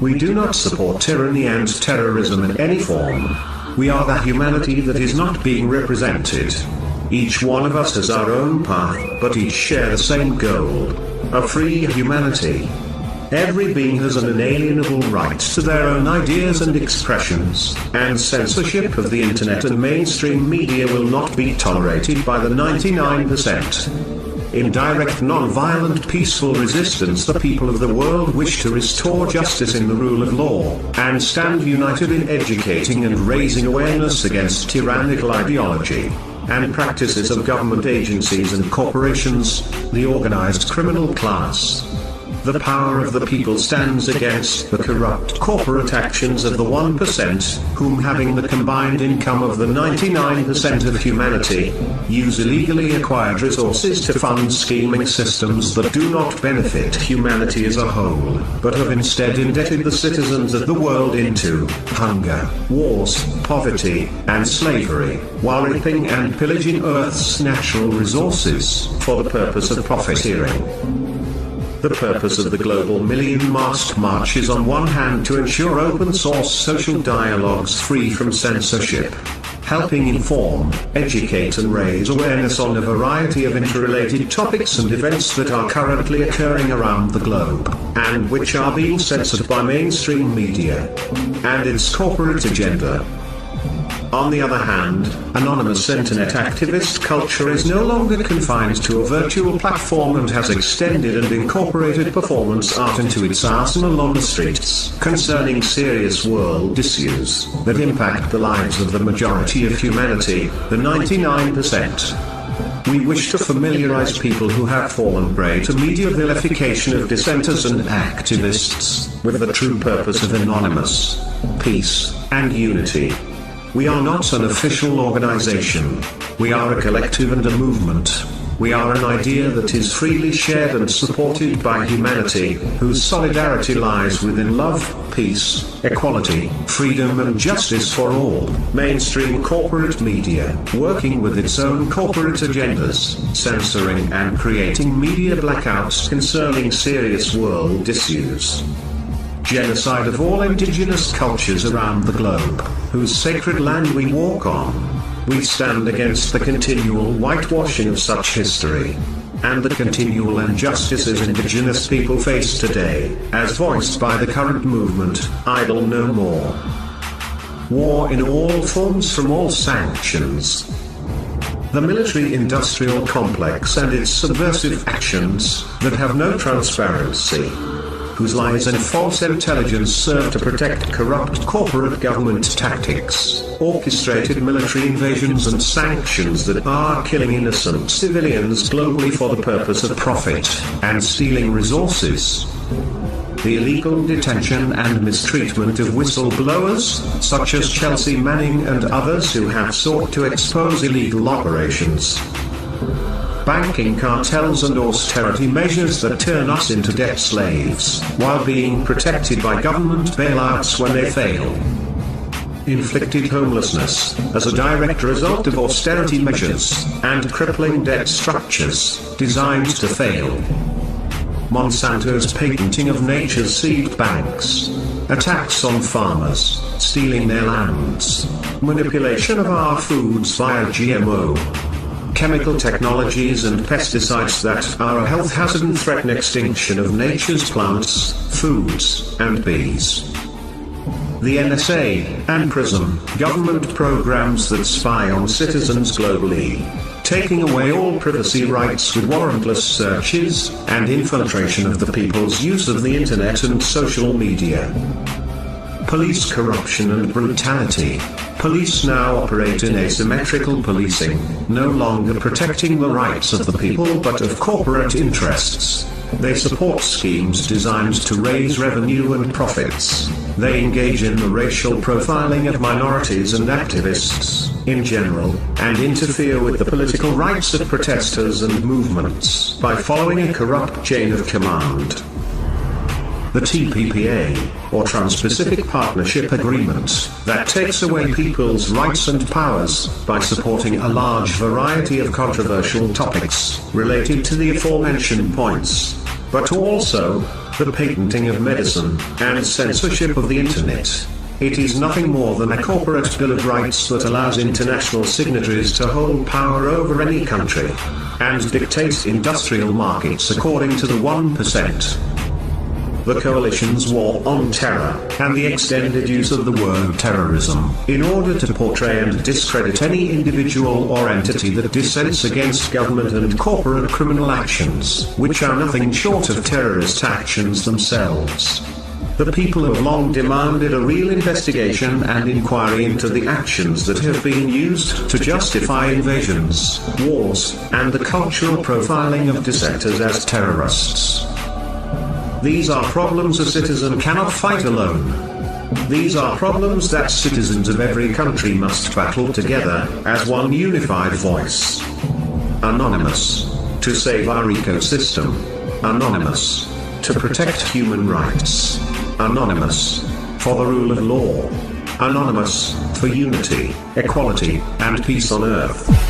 We do not support tyranny and terrorism in any form. We are the humanity that is not being represented. Each one of us has our own path, but each share the same goal: a free humanity. Every being has an inalienable right to their own ideas and expressions, and censorship of the internet and mainstream media will not be tolerated by the 99%. In direct non-violent peaceful resistance, the people of the world wish to restore justice in the rule of law, and stand united in educating and raising awareness against tyrannical ideology and practices of government agencies and corporations, the organized criminal class. The power of the people stands against the corrupt corporate actions of the 1%, whom, having the combined income of the 99% of humanity, use illegally acquired resources to fund scheming systems that do not benefit humanity as a whole, but have instead indebted the citizens of the world into hunger, wars, poverty, and slavery, while raping and pillaging Earth's natural resources for the purpose of profiteering. The purpose of the Global Million Mask March is on one hand to ensure open-source social dialogues free from censorship, helping inform, educate and raise awareness on a variety of interrelated topics and events that are currently occurring around the globe, and which are being censored by mainstream media and its corporate agenda. On the other hand, anonymous internet activist culture is no longer confined to a virtual platform and has extended and incorporated performance art into its arsenal on the streets, concerning serious world issues that impact the lives of the majority of humanity, the 99%. We wish to familiarize people who have fallen prey to media vilification of dissenters and activists with the true purpose of anonymous peace and unity. We are not an official organization. We are a collective and a movement. We are an idea that is freely shared and supported by humanity, whose solidarity lies within love, peace, equality, freedom and justice for all. Mainstream corporate media, working with its own corporate agendas, censoring and creating media blackouts concerning serious world issues. Genocide of all indigenous cultures around the globe, whose sacred land we walk on. We stand against the continual whitewashing of such history, and the continual injustices indigenous people face today, as voiced by the current movement, Idle No More. War in all forms from all sanctions. The military-industrial complex and its subversive actions, that have no transparency, whose lies and false intelligence serve to protect corrupt corporate government tactics, orchestrated military invasions and sanctions that are killing innocent civilians globally for the purpose of profit, and stealing resources. The illegal detention and mistreatment of whistleblowers, such as Chelsea Manning and others who have sought to expose illegal operations. Banking cartels and austerity measures that turn us into debt slaves, while being protected by government bailouts when they fail. Inflicted homelessness, as a direct result of austerity measures, and crippling debt structures, designed to fail. Monsanto's patenting of nature's seed banks. Attacks on farmers, stealing their lands. Manipulation of our foods via GMO. Chemical technologies and pesticides that are a health hazard and threaten extinction of nature's plants, foods, and bees. The NSA and PRISM, government programs that spy on citizens globally, taking away all privacy rights with warrantless searches and infiltration of the people's use of the internet and social media. Police corruption and brutality. Police now operate in asymmetrical policing, no longer protecting the rights of the people but of corporate interests. They support schemes designed to raise revenue and profits. They engage in the racial profiling of minorities and activists, in general, and interfere with the political rights of protesters and movements by following a corrupt chain of command. The TPPA, or Trans-Pacific Partnership Agreement, that takes away people's rights and powers by supporting a large variety of controversial topics related to the aforementioned points, but also the patenting of medicine, and censorship of the internet. It is nothing more than a corporate bill of rights that allows international signatories to hold power over any country, and dictate industrial markets according to the 1%. The coalition's war on terror, and the extended use of the word terrorism, in order to portray and discredit any individual or entity that dissents against government and corporate criminal actions, which are nothing short of terrorist actions themselves. The people have long demanded a real investigation and inquiry into the actions that have been used to justify invasions, wars, and the cultural profiling of dissenters as terrorists. These are problems a citizen cannot fight alone. These are problems that citizens of every country must battle together, as one unified voice. Anonymous. To save our ecosystem. Anonymous. To protect human rights. Anonymous. For the rule of law. Anonymous. For unity, equality, and peace on earth.